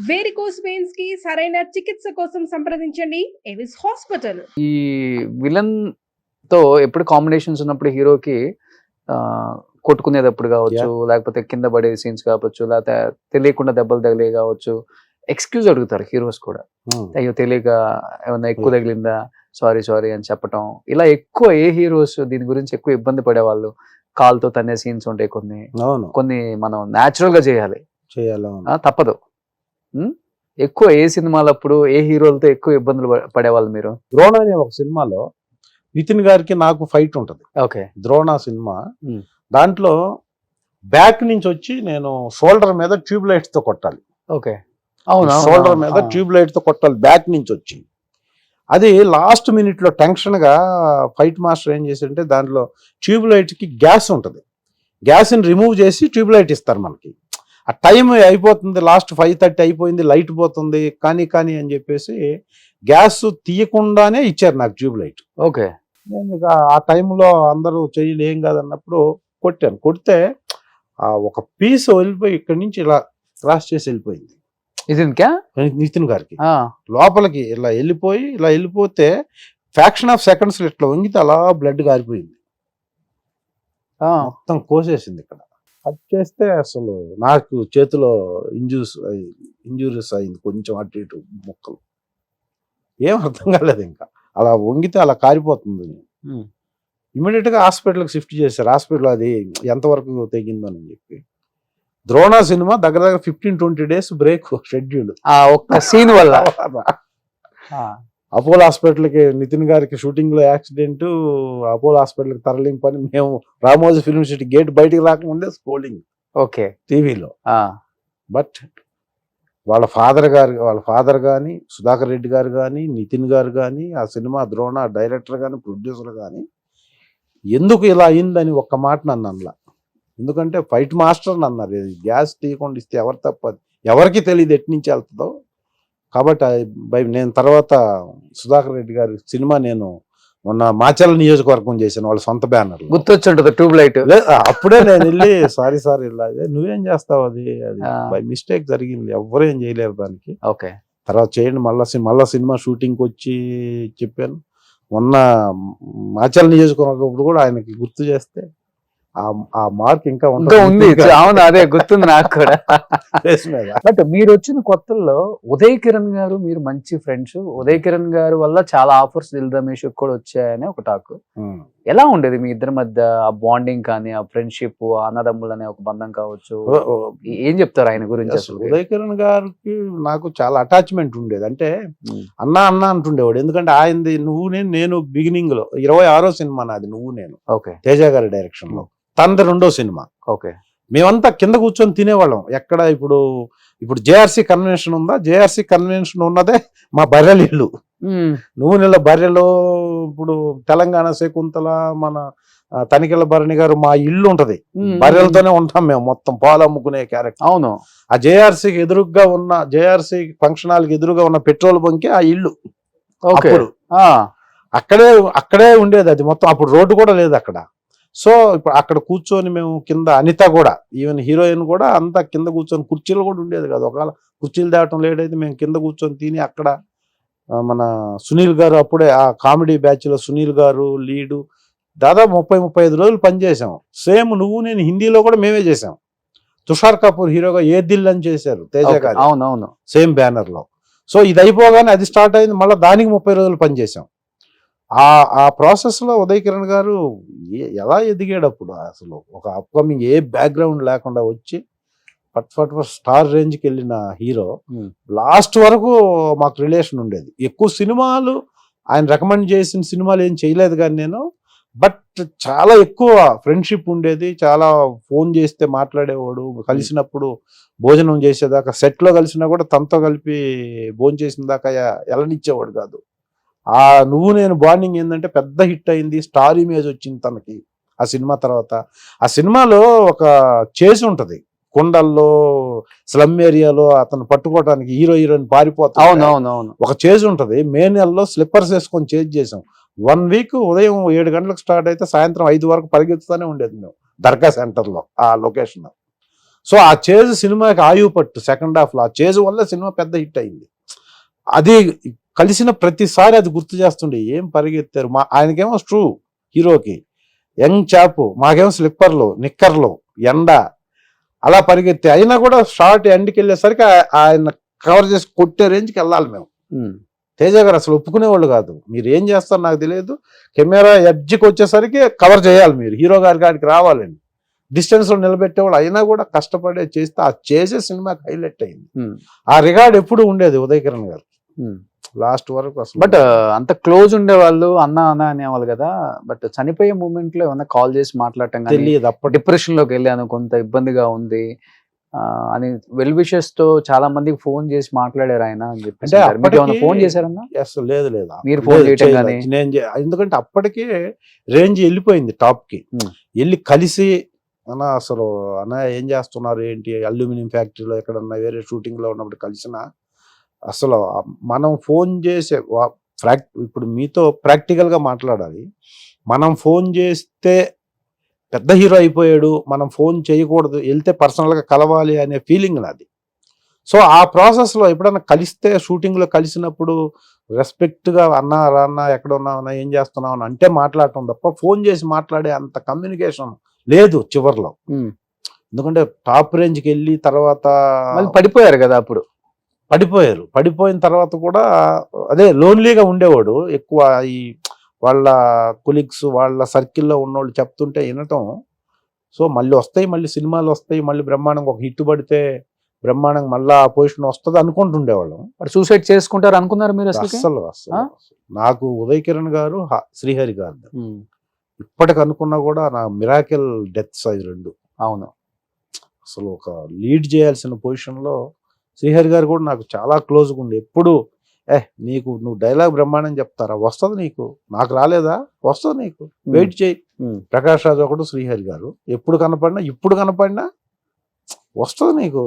Varicose veins కి సరైన చికిత్స కోసం సంప్రదించండి ఎవిస్ హాస్పిటల్. ఈ విలన్ తో ఎప్పుడు కాంబినేషన్స్ ఉన్నప్పుడు హీరోకి కొట్టుకునేటప్పుడు కావచ్చు, లేకపోతే కింద పడే సీన్స్ కావచ్చు, లేకపోతే తెలియకుండా దెబ్బలు తగిలే కావచ్చు, ఎక్స్క్యూజ్ అడుగుతారు హీరోస్ కూడా. అయ్యో తెలియక ఏమన్నా ఎక్కువ తగిలిందా, సారీ సారీ అని చెప్పటం. ఇలా ఎక్కువ ఏ హీరోస్ దీని గురించి ఎక్కువ ఇబ్బంది పడేవాళ్ళు? కాల్తో తనే సీన్స్ ఉంటాయి కొన్ని, కొన్ని మనం న్యాచురల్ గా చేయాలి, తప్పదు. ఎక్కువ ఏ సినిమాలప్పుడు ఏ హీరోలతో ఎక్కువ ఇబ్బందులు పడేవాళ్ళు మీరు? ద్రోణ అనే ఒక సినిమాలో నితిన్ గారికి నాకు ఫైట్ ఉంటది. Okay, Drona cinema. దాంట్లో బ్యాక్ నుంచి వచ్చి నేను షోల్డర్ మీద ట్యూబ్ లైట్స్ తో కొట్టాలి. ఓకే, షోల్డర్ మీద ట్యూబ్ లైట్ తో కొట్టాలి బ్యాక్ నుంచి వచ్చి. అది లాస్ట్ మినిట్ లో టెన్షన్ గా ఫైట్ మాస్టర్ ఏం చేశారంటే దాంట్లో ట్యూబ్ లైట్ కి గ్యాస్ ఉంటది, గ్యాస్ ని రిమూవ్ చేసి ట్యూబ్ లైట్ ఇస్తారు మనకి. ఆ టైం అయిపోతుంది, లాస్ట్ 5:30 అయిపోయింది, లైట్ పోతుంది, కానీ అని చెప్పేసి గ్యాస్ తీయకుండానే ఇచ్చారు నాకు ట్యూబ్ లైట్. ఓకే, నేను ఇక ఆ టైంలో అందరూ చెయ్యలు ఏం కాదన్నప్పుడు కొట్టాను. కొడితే ఒక పీస్ వెళ్ళిపోయి ఇక్కడి నుంచి ఇలా క్రాస్ చేసి వెళ్ళిపోయింది నితిన్ గారికి. లోపలికి ఇలా వెళ్ళిపోతే ఫ్యాక్షన్ ఆఫ్ సెకండ్స్ ఇట్లా వంగితే అలా బ్లడ్ గారిపోయింది, మొత్తం కోసేసింది. ఇక్కడ కట్ చేస్తే అసలు నాకు చేతిలో ఇంజూరీస్ అయింది, కొంచెం అటు ఇటు ముక్కలు, ఏం అర్థం కాలేదు. ఇంకా అలా వంగితే అలా కారిపోతుంది. ఇమీడియట్ గా హాస్పిటల్కి షిఫ్ట్ చేశారు. హాస్పిటల్ అది ఎంతవరకు తెగిందని చెప్పి. ద్రోణ సినిమా దగ్గర 15-20 days బ్రేక్ షెడ్యూల్ ఒక్క సీన్ వల్ల. అపోలో హాస్పిటల్కి నితిన్ గారికి షూటింగ్ లో యాక్సిడెంట్, అపోలో హాస్పిటల్కి తరలింపని మేము రామోజీ ఫిల్మ్ సిటీ గేట్ బయటికి రాకముందే స్క్రోలింగ్ ఓకే టీవీలో. బట్ వాళ్ళ ఫాదర్ కానీ సుధాకర్ రెడ్డి గారు కానీ నితిన్ గారు కానీ ఆ సినిమా ద్రోణ డైరెక్టర్ కానీ ప్రొడ్యూసర్ కానీ ఎందుకు ఇలా అయిందని ఒక్క మాట నన్ను అనలా. ఎందుకంటే ఫైట్ మాస్టర్ అన్నారు, గ్యాస్ తీయకుండా ఇస్తే ఎవరు తప్పదు, ఎవరికి తెలియదు ఎటు నుంచి వెళ్తుందో. కాబట్టి నేను తర్వాత సుధాకర్ రెడ్డి గారి సినిమా నేను మొన్న మాచల్ నియోజకవర్గం చేశాను, వాళ్ళ సొంత బ్యానర్. గుర్తొచ్చుంటది tube light. అప్పుడే నేను వెళ్ళి సారీ ఇలా నువ్వేం చేస్తావు, అది బై మిస్టేక్ జరిగింది, ఎవరు ఏం చేయలేరు దానికి. ఓకే, తర్వాత చేయండి మళ్ళా సినిమా షూటింగ్కి వచ్చి చెప్పాను. మొన్న మాచల్ నియోజకవర్గం కూడా ఆయనకి గుర్తు చేస్తే ఆ మార్క్ ఇంకా ఉంది. అవును, అదే గుర్తుంది నాకు కూడా. బట్ మీరు వచ్చిన కొత్తల్లో ఉదయ్ కిరణ్ గారు, మీరు మంచి ఫ్రెండ్స్. ఉదయ్ కిరణ్ గారు వల్ల చాలా ఆఫర్స్ దిల్ రమేష్ కూడా వచ్చాయని ఒక టాక్. ఎలా ఉండేది మీ ఇద్దరి మధ్య ఆ బాండింగ్ కానీ, ఆ ఫ్రెండ్షిప్, అన్నదమ్ములు అనే ఒక బంధం కావచ్చు, ఏం చెప్తారు ఆయన గురించి? అసలు ఉదయ్ కిరణ్ గారికి నాకు చాలా అటాచ్మెంట్ ఉండేది. అంటే అన్న అంటుండేవాడు. ఎందుకంటే ఆయనది నేను బిగినింగ్ లో 26వ సినిమా నాది నువ్వు నేను, తేజ గారి డైరెక్షన్ లో. తనది 2వ సినిమా. ఓకే, మేమంతా కింద కూర్చొని తినేవాళ్ళం. ఎక్కడ ఇప్పుడు జేఆర్సీ కన్వెన్షన్ ఉందా, జేఆర్సీ కన్వెన్షన్ ఉన్నదే మా బర్రెల ఇల్లు. నువ్వు నెల బర్రెలు, ఇప్పుడు తెలంగాణ శకుంతల, మన తనికెళ్ళ భరణి గారు, మా ఇల్లు ఉంటది, బర్రెలతోనే ఉంటాం మేము, మొత్తం పాలు అమ్ముకునే క్యారెక్టర్. అవును, ఆ జేఆర్సీకి ఎదురుగా ఉన్న, జేఆర్సీ ఫంక్షన్ హాల్కి ఎదురుగా ఉన్న పెట్రోల్ బంకే ఆ ఇల్లు. అప్పుడు అక్కడే ఉండేది అది మొత్తం. అప్పుడు రోడ్డు కూడా లేదు అక్కడ. సో ఇప్పుడు అక్కడ కూర్చొని మేము కింద, అనిత కూడా, ఈవెన్ హీరోయిన్ కూడా అంతా కింద కూర్చొని, కుర్చీలు కూడా ఉండేది కాదు. ఒకవేళ కుర్చీలు తేవటం లేట్ అయితే మేము కింద కూర్చొని తిని అక్కడ. మన సునీల్ గారు అప్పుడే ఆ కామెడీ బ్యాచ్ లో సునీల్ గారు లీడు. దాదాపు 30-35 రోజులు పనిచేసాం. సేమ్ నువ్వు నేను హిందీలో కూడా మేమే చేసాం. తుషార్ కపూర్ హీరోగా ఏ దిల్ అని చేశారు తేజ గారు. అవునవును, సేమ్ బ్యానర్ లో. సో ఇది అయిపోగానే అది స్టార్ట్ అయింది, మళ్ళీ దానికి 30 రోజులు పనిచేసాం. ఆ ప్రాసెస్ లో ఉదయ్ కిరణ్ గారు ఎలా ఎదిగాడు అప్పుడు. అసలు ఒక అప్కమింగ్ ఏ బ్యాక్గ్రౌండ్ లేకుండా వచ్చి ఫట్ స్టార్ రేంజ్కి వెళ్ళిన హీరో. లాస్ట్ వరకు మాకు రిలేషన్ ఉండేది. ఎక్కువ సినిమాలు ఆయన రికమెండ్ చేసిన సినిమాలు ఏం చేయలేదు కానీ నేను, బట్ చాలా ఎక్కువ ఫ్రెండ్షిప్ ఉండేది. చాలా ఫోన్ చేస్తే మాట్లాడేవాడు, కలిసినప్పుడు భోజనం చేసేదాకా, సెట్లో కలిసినా కూడా తనతో కలిపి భోజనం చేసిన దాకా ఎలనిచ్చేవాడు కాదు. ఆ నువ్వు నేను బాండింగ్ ఏంటంటే పెద్ద హిట్ అయింది, స్టార్ ఇమేజ్ వచ్చింది తనకి ఆ సినిమా తర్వాత. ఆ సినిమాలో ఒక చేసి ఉంటది, కొండల్లో స్లమ్ ఏరియాలో అతను పట్టుకోవడానికి హీరోయిన్ పారిపోతాడు. ఒక చేజ్ ఉంటది. మే నెలలో స్లిప్పర్స్ వేసుకొని చేజ్ చేసాం. 1 week ఉదయం 7 గంటలకు స్టార్ట్ అయితే సాయంత్రం 5 వరకు పరిగెత్తుతూనే ఉండేది మేము దర్గా సెంటర్లో ఆ లొకేషన్. సో ఆ చేజ్ సినిమాకి ఆయువు పట్టు సెకండ్ హాఫ్ లో ఆ చేజ్ వల్ల సినిమా పెద్ద హిట్ అయింది. అది కలిసిన ప్రతిసారి అది గుర్తు చేస్తుండే ఏం పరిగెత్తారు. ఆయనకేమో ట్రూ హీరోకి యంగ్ చాపు, మాకేమో స్లిప్పర్లు నిక్కర్లు ఎండ అలా పరిగెత్తి అయినా కూడా షార్ట్ ఎండ్కి వెళ్ళేసరికి ఆయన కవర్ చేసి కొట్టే రేంజ్కి వెళ్ళాలి మేము. తేజ గారు అసలు ఒప్పుకునేవాళ్ళు కాదు. మీరు ఏం చేస్తారు నాకు తెలియదు, కెమెరా ఎడ్జ్కి వచ్చేసరికి కవర్ చేయాలి, మీరు హీరో గారి కాడికి రావాలండి. డిస్టెన్స్ లో నిలబెట్టేవాళ్ళు అయినా కూడా కష్టపడే చేస్తే ఆ చేసే సినిమాకి హైలైట్ అయింది. ఆ రికార్డ్ ఎప్పుడు ఉండేది ఉదయ్ కిరణ్ గారు లాస్ట్ వరకు అసలు. బట్ అంత క్లోజ్ ఉండేవాళ్ళు, అన్న అన్న అనేవాళ్ళు కదా. బట్ చనిపోయే మూమెంట్ లో ఏమన్నా కాల్ చేసి మాట్లాడటం కానీ, తెలియదు అప్పటి డిప్రెషన్ లోకి వెళ్ళాను, కొంత ఇబ్బందిగా ఉంది అని వెల్ విషెస్ తో చాలా మందికి ఫోన్ చేసి మాట్లాడారు ఆయన అని చెప్పి. అంటే అప్పటికి ఫోన్ చేశారన్నా? అసలు లేదు లేదు మీరు ఫోన్ చేయటం కానీ? ఎందుకంటే అప్పటికే రేంజ్ వెళ్ళిపోయింది టాప్ కి. వెళ్ళి కలిసి అన్న అసలు అన్న ఏం చేస్తున్నారు ఏంటి, అల్యూమినియం ఫ్యాక్టరీలో ఎక్కడన్నా వేరే షూటింగ్ లో ఉన్నప్పుడు కలిసిన అసలు మనం ఫోన్ చేసే ఇప్పుడు మీతో ప్రాక్టికల్ గా మాట్లాడాలి. మనం ఫోన్ చేస్తే పెద్ద హీరో అయిపోయాడు, మనం ఫోన్ చేయకూడదు, వెళ్తే పర్సనల్ గా కలవాలి అనే ఫీలింగ్ నాది. సో ఆ ప్రాసెస్ లో ఎప్పుడన్నా కలిస్తే షూటింగ్ లో కలిసినప్పుడు రెస్పెక్ట్ గా అన్న రాన్న ఎక్కడ ఉన్నావన్నా ఏం చేస్తున్నావు అంటే మాట్లాడటం తప్ప ఫోన్ చేసి మాట్లాడే అంత కమ్యూనికేషన్ లేదు చివర్లో. ఎందుకంటే టాప్ రేంజ్కి వెళ్ళి తర్వాత పడిపోయారు కదా, అప్పుడు పడిపోయిన తర్వాత కూడా అదే లోన్లీగా ఉండేవాడు ఎక్కువ. ఈ వాళ్ళ కొలీగ్స్ వాళ్ళ సర్కిల్లో ఉన్నోళ్ళు చెప్తుంటే వినటం. సో మళ్ళీ వస్తాయి, మళ్ళీ సినిమాలు వస్తాయి, మళ్ళీ బ్రహ్మాండంగా ఒక హిట్ పడితే బ్రహ్మాండంగా మళ్ళీ ఆ పొజిషన్ వస్తుంది అనుకుంటుండేవాళ్ళం. సూసైడ్ చేసుకుంటారు అనుకున్నారు మీరు? అసలు నాకు ఉదయ్ కిరణ్ గారు శ్రీహరి గారు ఇప్పటికి అనుకున్నా కూడా నా మిరాకిల్ డెత్స్ అవి రెండు. అవును, అసలు ఒక లీడ్ చేయాల్సిన పొజిషన్ లో శ్రీహరి గారు కూడా నాకు చాలా క్లోజ్గా ఉండి ఎప్పుడు నువ్వు డైలాగ్ బ్రహ్మాండం చెప్తారా, వస్తుంది నీకు, నాకు రాలేదా, వస్తుంది నీకు, వెయిట్ చేయి. ప్రకాష్ రాజ్ ఒకడు, శ్రీహరి గారు ఎప్పుడు కనపడినా ఇప్పుడు కనపడినా వస్తుంది నీకు.